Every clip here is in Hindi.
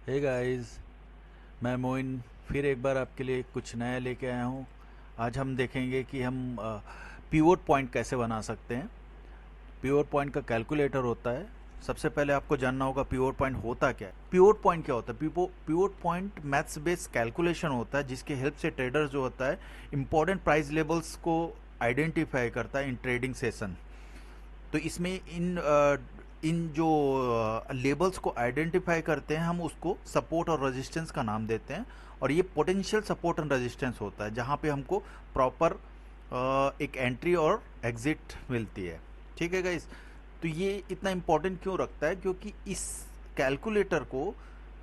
हे गाइस, मैं मोइन फिर एक बार आपके लिए कुछ नया लेके आया हूँ। आज हम देखेंगे कि हम पिवोट पॉइंट कैसे बना सकते हैं। पिवोट पॉइंट का कैलकुलेटर होता है। सबसे पहले आपको जानना होगा पिवोट पॉइंट होता क्या है। पिवोट पॉइंट क्या होता है? Pivot point maths based calculation होता है जिसके हेल्प से ट्रेडर जो होता है इंपॉर्टेंट प्राइस लेवल्स को आइडेंटिफाई करता है इन ट्रेडिंग सेशन। तो इसमें इन जो लेबल्स को आइडेंटिफाई करते हैं हम उसको सपोर्ट और रेजिस्टेंस का नाम देते हैं। और ये पोटेंशियल सपोर्ट एंड रेजिस्टेंस होता है जहाँ पे हमको प्रॉपर एक एंट्री और एग्जिट मिलती है। ठीक है गाइस। तो ये इतना इम्पोर्टेंट क्यों रखता है? क्योंकि इस कैलकुलेटर को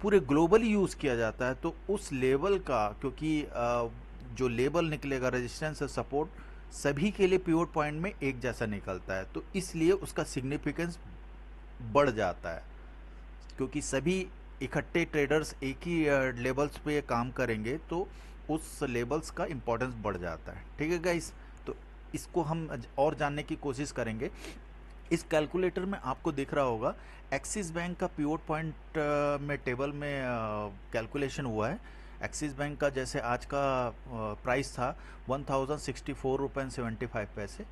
पूरे ग्लोबली यूज़ किया जाता है। तो उस लेवल का क्योंकि जो लेबल निकलेगा रेजिस्टेंस और सपोर्ट सभी के लिए पिवोट पॉइंट में एक जैसा निकलता है, तो इसलिए उसका सिग्निफिकेंस बढ़ जाता है। क्योंकि सभी इकट्ठे ट्रेडर्स एक ही लेवल्स पे काम करेंगे तो उस लेवल्स का इम्पोर्टेंस बढ़ जाता है। ठीक है गाइस। तो इसको हम और जानने की कोशिश करेंगे। इस कैलकुलेटर में आपको दिख रहा होगा एक्सिस बैंक का पिवोट पॉइंट में टेबल में कैलकुलेशन हुआ है। एक्सिस बैंक का जैसे आज का प्राइस था 1064 रुपये 75 पैसे।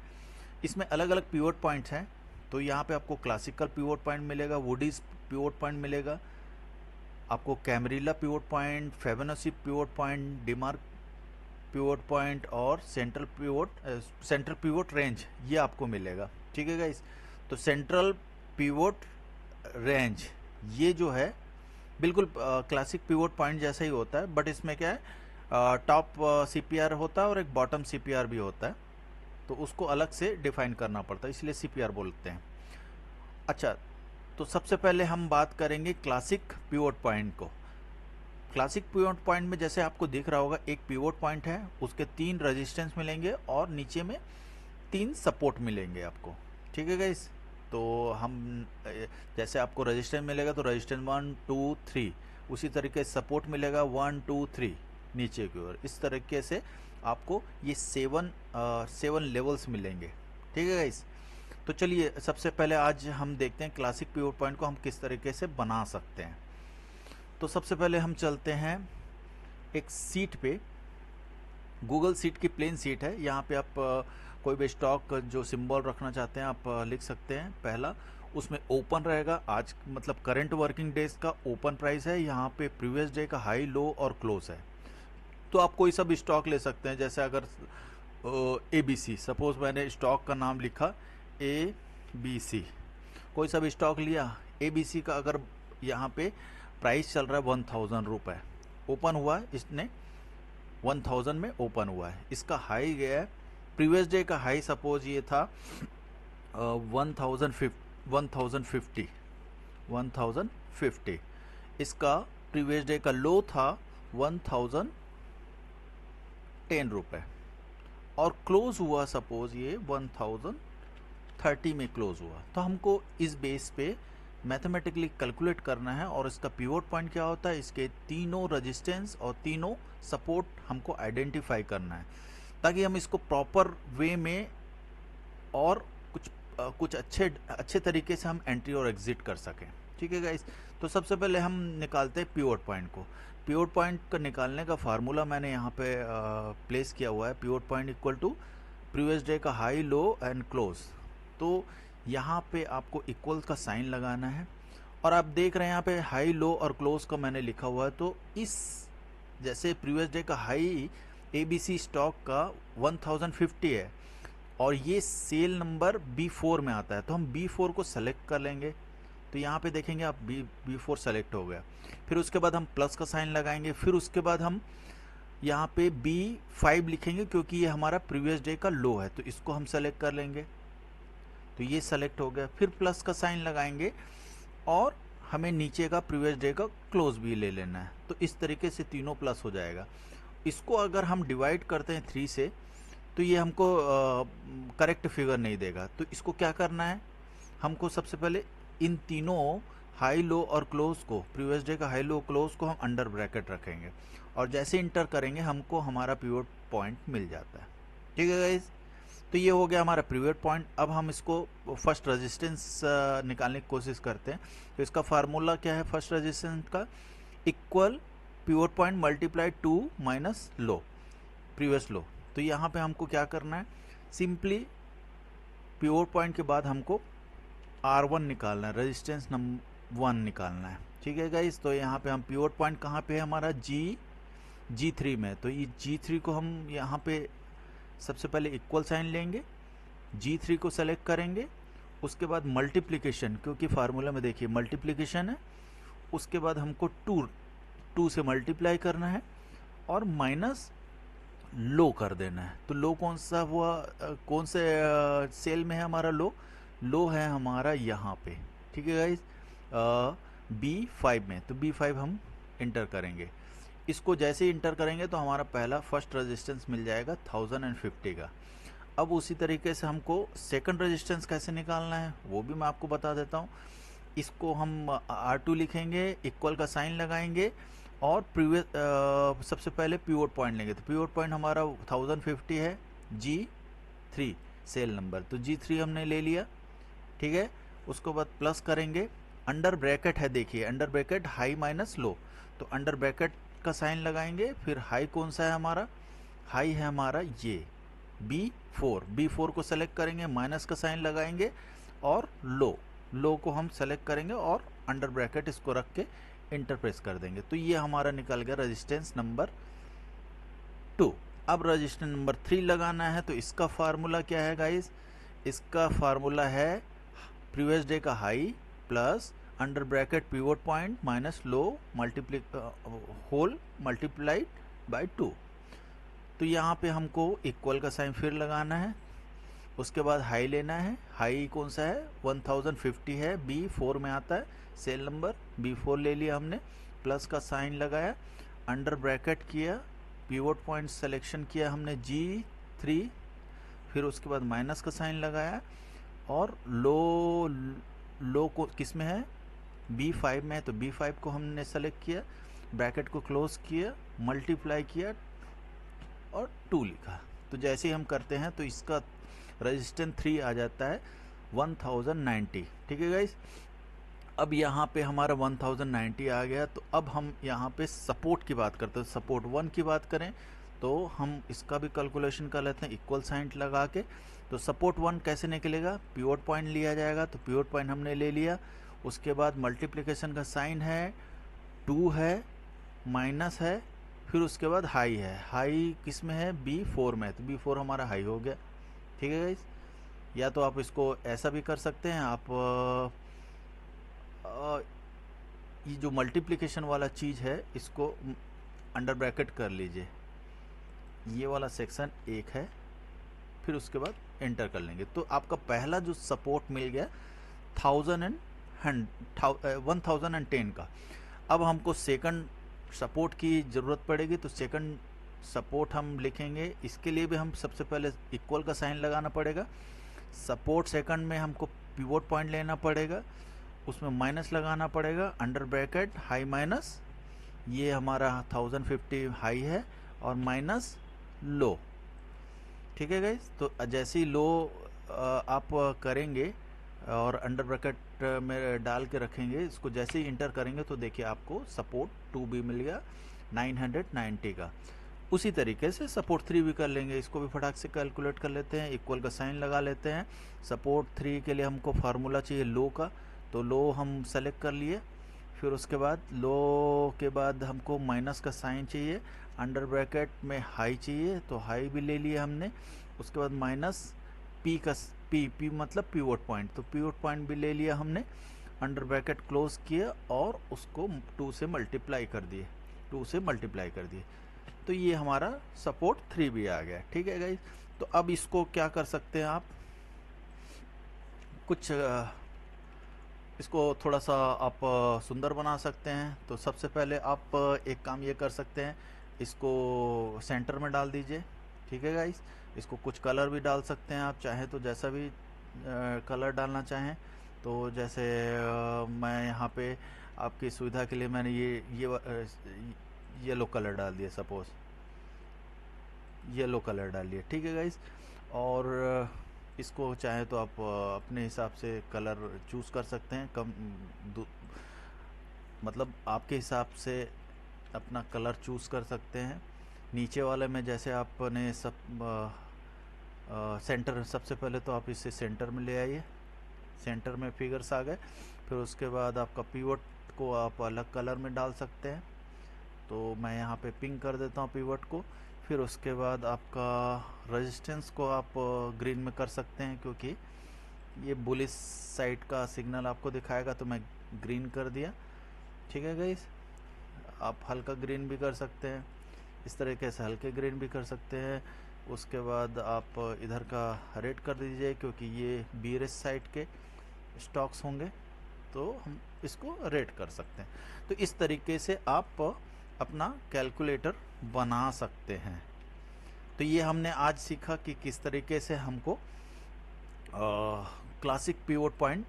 इसमें अलग अलग पिवोट पॉइंट्स हैं। तो यहाँ पे आपको क्लासिकल पिवोट पॉइंट मिलेगा, वुडीज पिवोट पॉइंट मिलेगा, आपको Camarilla pivot point, Fibonacci pivot point, DeMark pivot point और सेंट्रल पिवोट रेंज ये आपको मिलेगा। ठीक है गाइस। तो सेंट्रल पिवोट रेंज ये जो है बिल्कुल क्लासिक पिवोट पॉइंट जैसा ही होता है, बट इसमें क्या है टॉप सीपीआर होता है और एक बॉटम सीपीआर भी होता है। तो उसको अलग से डिफाइन करना पड़ता है, इसलिए सीपीआर बोलते हैं। अच्छा, तो सबसे पहले हम बात करेंगे क्लासिक पिवोट पॉइंट को। क्लासिक पिवोट पॉइंट में जैसे आपको दिख रहा होगा एक पिवोट पॉइंट है, उसके 3 रेजिस्टेंस मिलेंगे और नीचे में 3 सपोर्ट मिलेंगे आपको। ठीक है गाइस। तो हम जैसे आपको रेजिस्टेंस मिलेगा तो रेजिस्टेंस 1 2 3, उसी तरीके से सपोर्ट मिलेगा 1 2 3 नीचे की ओर। इस तरीके से आपको ये 7 लेवल्स मिलेंगे। ठीक है गाइस। तो चलिए सबसे पहले आज हम देखते हैं क्लासिक पिवोट पॉइंट को हम किस तरीके से बना सकते हैं। तो सबसे पहले हम चलते हैं एक सीट पे। गूगल सीट की प्लेन सीट है। यहाँ पे आप कोई भी स्टॉक जो सिंबल रखना चाहते हैं आप लिख सकते हैं। पहला उसमें ओपन रहेगा, आज मतलब करंट वर्किंग डेज का ओपन प्राइस है। यहाँ पे प्रीवियस डे का हाई लो और क्लोज है। तो आप कोई सा भी स्टॉक ले सकते हैं। जैसे अगर ए बी सी, सपोज मैंने स्टॉक का नाम लिखा ए बी सी, कोई सा भी स्टॉक लिया। ए बी सी का अगर यहाँ पे प्राइस चल रहा है 1000 रुपये, ओपन हुआ है इसने 1000 में ओपन हुआ है। इसका हाई गया है, प्रीवियस डे का हाई सपोज ये था 1050। इसका प्रीवियस डे का लो था 1010 रुपये और क्लोज हुआ सपोज ये 1030 में क्लोज हुआ। तो हमको इस बेस पे मैथमेटिकली कैलकुलेट करना है और इसका पिवोट पॉइंट क्या होता है, इसके तीनों रेजिस्टेंस और तीनों सपोर्ट हमको आइडेंटिफाई करना है ताकि हम इसको प्रॉपर वे में और कुछ अच्छे तरीके से हम एंट्री और एग्जिट कर सकें। ठीक है गाइस। तो सबसे पहले हम निकालते हैं पिवोट पॉइंट को। पिवोट पॉइंट का निकालने का फार्मूला मैंने यहाँ पे प्लेस किया हुआ है। Pivot point equal to previous day का हाई लो एंड क्लोज। तो यहाँ पे आपको इक्वल का साइन लगाना है और आप देख रहे हैं यहाँ पे हाई लो और क्लोज का मैंने लिखा हुआ है। तो इस जैसे प्रीवियस डे का हाई ABC स्टॉक का 1050 है और ये सेल नंबर B4 में आता है, तो हम B4 को सेलेक्ट कर लेंगे। तो यहाँ पे देखेंगे आप B4 सेलेक्ट हो गया। फिर उसके बाद हम प्लस का साइन लगाएंगे। फिर उसके बाद हम यहाँ पे B5 लिखेंगे क्योंकि ये हमारा प्रीवियस डे का लो है, तो इसको हम सेलेक्ट कर लेंगे। तो ये सेलेक्ट हो गया। फिर प्लस का साइन लगाएंगे और हमें नीचे का प्रीवियस डे का क्लोज भी ले लेना है। तो इस तरीके से तीनों प्लस हो जाएगा। इसको अगर हम डिवाइड करते हैं 3 से तो ये हमको करेक्ट फिगर नहीं देगा। तो इसको क्या करना है, हमको सबसे पहले इन तीनों हाई लो और क्लोज को, प्रीवियस डे का हाई लो क्लोज को हम अंडर ब्रैकेट रखेंगे और जैसे इंटर करेंगे हमको हमारा पिवोट पॉइंट मिल जाता है। ठीक है गाइस। तो ये हो गया हमारा पिवोट पॉइंट। अब हम इसको फर्स्ट रेजिस्टेंस निकालने की कोशिश करते हैं। तो इसका फार्मूला क्या है फर्स्ट रेजिस्टेंस का, equal pivot point multiply two minus low, previous low. तो यहाँ पे हमको क्या करना है, सिंपली पिवट पॉइंट के बाद हमको R1 निकालना है, रेजिस्टेंस नंबर 1 निकालना है। ठीक है गाइस, तो यहाँ पे हम पिवट पॉइंट कहाँ पे है हमारा, G3 में। तो ये G3 को हम यहाँ पे सबसे पहले इक्वल साइन लेंगे, G3 को सेलेक्ट करेंगे, उसके बाद मल्टीप्लिकेशन, क्योंकि फार्मूला में देखिए मल्टीप्लिकेशन है, उसके बाद हमको टू से मल्टीप्लाई करना है और माइनस लो कर देना है। तो लो कौन सा हुआ, कौन से सेल में है हमारा लो है हमारा यहाँ पे। ठीक है गाइस, B5 में। तो B5 हम इंटर करेंगे। इसको जैसे ही इंटर करेंगे तो हमारा पहला फर्स्ट रेजिस्टेंस मिल जाएगा 1050 का। अब उसी तरीके से हमको सेकंड रेजिस्टेंस कैसे निकालना है वो भी मैं आपको बता देता हूँ। इसको हम R2 लिखेंगे, इक्वल का साइन लगाएंगे और प्रीवियस सबसे पहले पिवट पॉइंट लेंगे। तो पिवट पॉइंट हमारा 1050 है, G3 सेल नंबर। तो G3 हमने ले लिया। ठीक है, उसको बाद प्लस करेंगे, अंडर ब्रैकेट है, देखिए under bracket high minus low. तो अंडर ब्रैकेट का साइन लगाएंगे, फिर हाई कौन सा है हमारा, हाई है हमारा ये B4 को सेलेक्ट करेंगे, माइनस का साइन लगाएंगे और लो को हम सेलेक्ट करेंगे और अंडर ब्रैकेट इसको रख के इंटर प्रेस कर देंगे। तो ये हमारा निकल गया रेजिस्टेंस नंबर 2। अब रेजिस्टेंस नंबर 3 लगाना है। तो इसका फार्मूला क्या है गाइस, इसका फार्मूला है प्रीवियस डे का high plus under bracket pivot point minus low whole multiplied by 2। तो यहाँ पे हमको इक्वल का साइन फिर लगाना है, उसके बाद हाई लेना है। हाई कौन सा है, 1050 है, B4 में आता है सेल नंबर, B4 ले लिया हमने, प्लस का साइन लगाया, अंडर ब्रैकेट किया, पिवट पॉइंट सिलेक्शन किया हमने G3, फिर उसके बाद माइनस का साइन लगाया और लो को किस में है, B5 में है। तो B5 को हमने सेलेक्ट किया, ब्रैकेट को क्लोज किया, मल्टीप्लाई किया और 2 लिखा। तो जैसे ही हम करते हैं तो इसका रेजिस्टेंस 3 आ जाता है 1090। ठीक है गाइस, अब यहाँ पे हमारा 1090 आ गया। तो अब हम यहाँ पे सपोर्ट की बात करते हैं। सपोर्ट 1 की बात करें तो हम इसका भी कैलकुलेशन कर लेते हैं इक्वल साइन लगा के। तो सपोर्ट 1 कैसे निकलेगा, पिवट पॉइंट लिया जाएगा। तो पिवट पॉइंट हमने ले लिया, उसके बाद मल्टीप्लिकेशन का साइन है, 2 है, माइनस है, फिर उसके बाद हाई है। हाई किस में है, B4 में। तो B4 हमारा हाई हो गया। ठीक है गाइस, या तो आप इसको ऐसा भी कर सकते हैं, आप ये जो मल्टीप्लिकेशन वाला चीज़ है इसको अंडर ब्रैकेट कर लीजिए, ये वाला सेक्शन एक है, फिर उसके बाद एंटर कर लेंगे। तो आपका पहला जो सपोर्ट मिल गया 1010 का। अब हमको सेकंड सपोर्ट की ज़रूरत पड़ेगी। तो सेकंड सपोर्ट हम लिखेंगे, इसके लिए भी हम सबसे पहले इक्वल का साइन लगाना पड़ेगा। सपोर्ट सेकंड में हमको पिवट पॉइंट लेना पड़ेगा, उसमें माइनस लगाना पड़ेगा, अंडर ब्रैकेट हाई माइनस, ये हमारा 1050 हाई है और माइनस लो। ठीक है गाइस, तो जैसे ही लो आप करेंगे और अंडर ब्रैकेट में डाल के रखेंगे, इसको जैसे ही इंटर करेंगे तो देखिए आपको सपोर्ट 2 भी मिल गया 990 का। उसी तरीके से सपोर्ट 3 भी कर लेंगे, इसको भी फटाक से कैलकुलेट कर लेते हैं, इक्वल का साइन लगा लेते हैं। सपोर्ट 3 के लिए हमको फार्मूला चाहिए लो का, तो लो हम सेलेक्ट कर लिए, फिर उसके बाद लो के बाद हमको माइनस का साइन चाहिए, अंडर ब्रैकेट में हाई चाहिए, तो हाई भी ले लिया हमने। उसके बाद माइनस पी का पी मतलब पिवट पॉइंट, तो पिवट पॉइंट भी ले लिया हमने, अंडर ब्रैकेट क्लोज किया और उसको 2 से मल्टीप्लाई कर दिए, तो ये हमारा सपोर्ट 3 भी आ गया। ठीक है गाइस, तो अब इसको क्या कर सकते हैं आप, कुछ इसको थोड़ा सा आप सुंदर बना सकते हैं। तो सबसे पहले आप एक काम ये कर सकते हैं, इसको सेंटर में डाल दीजिए। ठीक है गाइस, इसको कुछ कलर भी डाल सकते हैं आप चाहें तो, जैसा भी कलर डालना चाहें। तो जैसे मैं यहाँ पे आपकी सुविधा के लिए मैंने ये येलो कलर डाल दिया, सपोज येलो कलर डालिए। ठीक है गाइस, और इसको चाहे तो आप अपने हिसाब से कलर चूज़ कर सकते हैं, कम मतलब आपके हिसाब से अपना कलर चूज़ कर सकते हैं। नीचे वाले में जैसे आपने सेंटर, सबसे पहले तो आप इसे सेंटर में ले आइए, सेंटर में फिगर्स आ गए। फिर उसके बाद आपका पिवट को आप अलग कलर में डाल सकते हैं, तो मैं यहाँ पे पिंक कर देता हूँ पिवट को। फिर उसके बाद आपका रेजिस्टेंस को आप ग्रीन में कर सकते हैं, क्योंकि ये बुलिश साइड का सिग्नल आपको दिखाएगा, तो मैं ग्रीन कर दिया। ठीक है गाइस, आप हल्का ग्रीन भी कर सकते हैं, इस तरीके से हल्के ग्रीन भी कर सकते हैं। उसके बाद आप इधर का रेड कर दीजिए, क्योंकि ये बीरेस साइड के स्टॉक्स होंगे, तो हम इसको रेड कर सकते हैं। तो इस तरीके से आप अपना कैलकुलेटर बना सकते हैं। तो ये हमने आज सीखा कि किस तरीके से हमको क्लासिक पिवट पॉइंट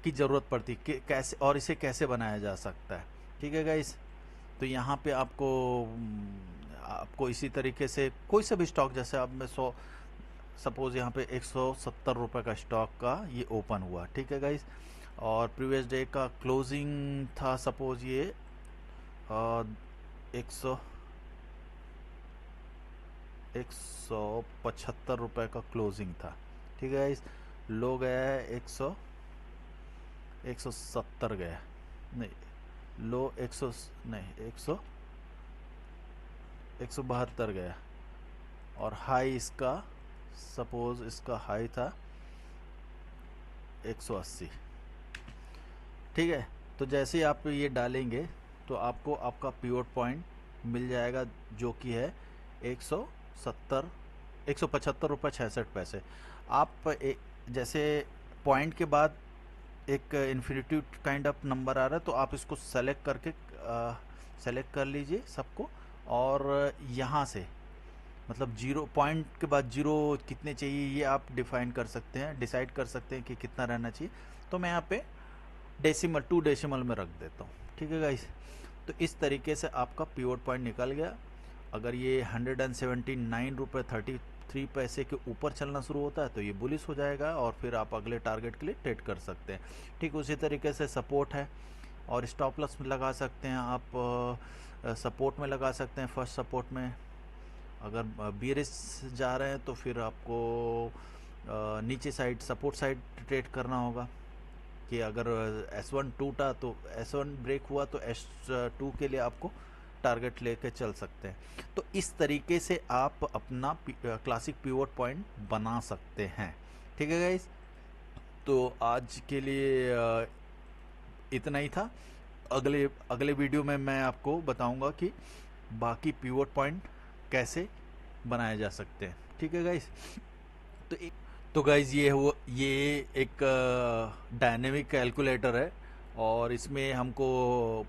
की ज़रूरत पड़ती है, कैसे और इसे कैसे बनाया जा सकता है। ठीक है गाइस, तो यहाँ पे आपको इसी तरीके से कोई सा भी स्टॉक, जैसे आप में सपोज़ यहाँ पे 170 रुपये का स्टॉक का ये ओपन हुआ। ठीक है गाइस, और प्रीवियस डे का क्लोजिंग था सपोज़ ये 175 रुपये का क्लोजिंग था। ठीक है गाइस, लो गया है 170 गया, नहीं लो 172 गया, और हाई इसका सपोज इसका हाई था 180। ठीक है, तो जैसे ही आप ये डालेंगे तो आपको आपका पिवट पॉइंट मिल जाएगा, जो कि है 175 रुपये 66 पैसे। आप जैसे पॉइंट के बाद एक इन्फिनिटी काइंड ऑफ नंबर आ रहा है, तो आप इसको सेलेक्ट करके सेलेक्ट कर लीजिए सबको, और यहाँ से मतलब जीरो पॉइंट के बाद जीरो कितने चाहिए ये आप डिफाइन कर सकते हैं, डिसाइड कर सकते हैं कि कितना रहना चाहिए। तो मैं यहाँ पे डेसिमल 2 डेसिमल में रख देता हूँ। ठीक है गाइस, तो इस तरीके से आपका पिवट पॉइंट निकल गया। अगर ये 179 रुपये 33 पैसे के ऊपर चलना शुरू होता है तो ये बुलिश हो जाएगा, और फिर आप अगले टारगेट के लिए ट्रेड कर सकते हैं। ठीक उसी तरीके से सपोर्ट है, और स्टॉप लॉस में लगा सकते हैं आप, सपोर्ट में लगा सकते हैं। फर्स्ट सपोर्ट में अगर बीरिस जा रहे हैं तो फिर आपको नीचे साइड सपोर्ट साइड ट्रेड करना होगा, कि अगर S1 टूटा तो S1 ब्रेक हुआ तो S2 के लिए आपको टारगेट लेके चल सकते हैं। तो इस तरीके से आप अपना क्लासिक पिवट पॉइंट बना सकते हैं। ठीक है गाइस, तो आज के लिए इतना ही था। अगले वीडियो में मैं आपको बताऊंगा कि बाकी पिवट पॉइंट कैसे बनाए जा सकते हैं। ठीक है गाइस, तो गाइस ये एक डायनेमिक कैलकुलेटर है, और इसमें हमको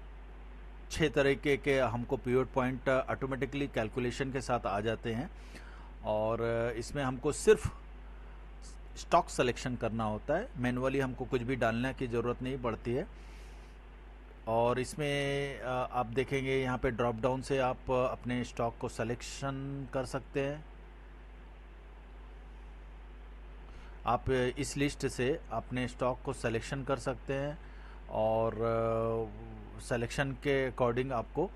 6 तरीके के हमको पिवट पॉइंट ऑटोमेटिकली कैलकुलेशन के साथ आ जाते हैं, और इसमें हमको सिर्फ स्टॉक सिलेक्शन करना होता है, मैनुअली हमको कुछ भी डालने की ज़रूरत नहीं पड़ती है। और इसमें आप देखेंगे यहाँ पे ड्रॉप डाउन से आप अपने स्टॉक को सिलेक्शन कर सकते हैं। आप इस लिस्ट से अपने स्टॉक को सिलेक्शन कर सकते हैं, और सिलेक्शन के अकॉर्डिंग आपको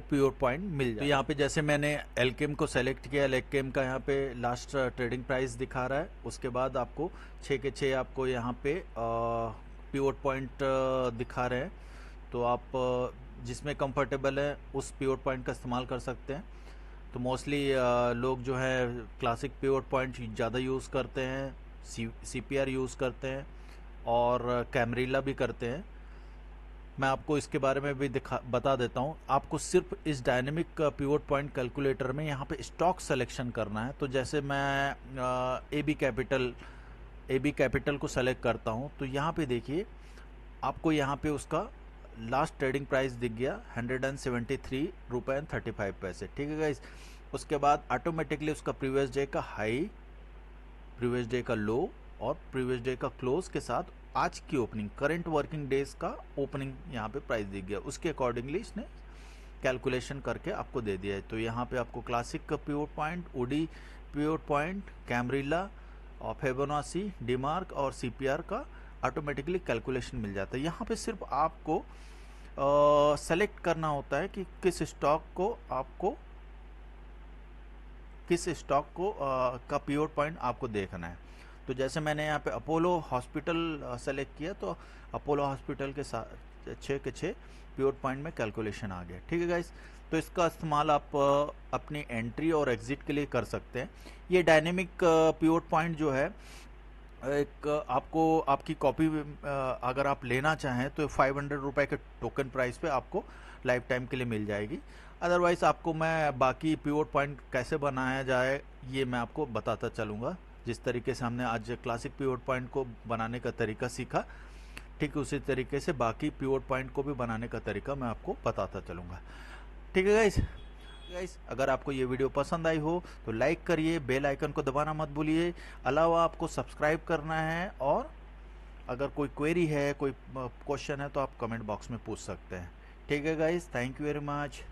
पिवट पॉइंट मिल जाए। तो यहाँ पे जैसे मैंने एल्केम को सेलेक्ट किया, एल्केम का यहाँ पे लास्ट ट्रेडिंग प्राइस दिखा रहा है, उसके बाद आपको 6 के 6 आपको यहाँ पे पिवट पॉइंट दिखा रहे हैं। तो आप जिसमें कंफर्टेबल है उस पिवट पॉइंट का इस्तेमाल कर सकते हैं। तो मोस्टली लोग जो है क्लासिक पिवट पॉइंट ज़्यादा यूज़ करते हैं, CPR यूज़ करते हैं, और कैमरिला भी करते हैं। मैं आपको इसके बारे में भी बता देता हूँ। आपको सिर्फ इस डायनेमिक पिवट पॉइंट कैलकुलेटर में यहाँ पे स्टॉक सिलेक्शन करना है। तो जैसे मैं AB कैपिटल को सेलेक्ट करता हूँ, तो यहाँ पे देखिए आपको यहाँ पे उसका लास्ट ट्रेडिंग प्राइस दिख गया 173 रुपये 35 पैसे। ठीक है गाइस, उसके बाद ऑटोमेटिकली उसका प्रीवियस डे का हाई, प्रीवियस डे का लो, और प्रीवियस डे का क्लोज के साथ आज की ओपनिंग, करंट वर्किंग डेज का ओपनिंग यहाँ पे प्राइस दिख गया, उसके अकॉर्डिंगली इसने कैलकुलेशन करके आपको दे दिया है। तो यहाँ पे आपको क्लासिक का pivot point, OD pivot point, camarilla और फिबोनाची, डीमार्क और CPR का ऑटोमेटिकली कैलकुलेशन मिल जाता है। यहाँ पे सिर्फ आपको सेलेक्ट करना होता है कि किस स्टॉक को का पीवोट पॉइंट आपको देखना है। तो जैसे मैंने यहाँ पे अपोलो हॉस्पिटल सेलेक्ट किया, तो अपोलो हॉस्पिटल के साथ 6 के 6 पीवोट पॉइंट में कैलकुलेशन आ गया। ठीक है गाइस, तो इसका इस्तेमाल आप अपनी एंट्री और एग्जिट के लिए कर सकते हैं। ये डायनेमिक पीवोट पॉइंट जो है, एक आपको आपकी कॉपी अगर आप लेना चाहें तो 500 रुपये के टोकन प्राइस पे आपको लाइफ टाइम के लिए मिल जाएगी। अदरवाइज़ आपको मैं बाकी पीवोट पॉइंट कैसे बनाया जाए ये मैं आपको बताता चलूँगा। जिस तरीके से हमने आज क्लासिक पीवोट पॉइंट को बनाने का तरीका सीखा, ठीक उसी तरीके से बाकी पीवोट पॉइंट को भी बनाने का तरीका मैं आपको बताता चलूँगा। ठीक है गाइस, अगर आपको ये वीडियो पसंद आई हो तो लाइक करिए, बेल आइकन को दबाना मत भूलिए। अलावा आपको सब्सक्राइब करना है, और अगर कोई क्वेरी है, कोई क्वेश्चन है तो आप कमेंट बॉक्स में पूछ सकते हैं। ठीक है guys, thank you very much.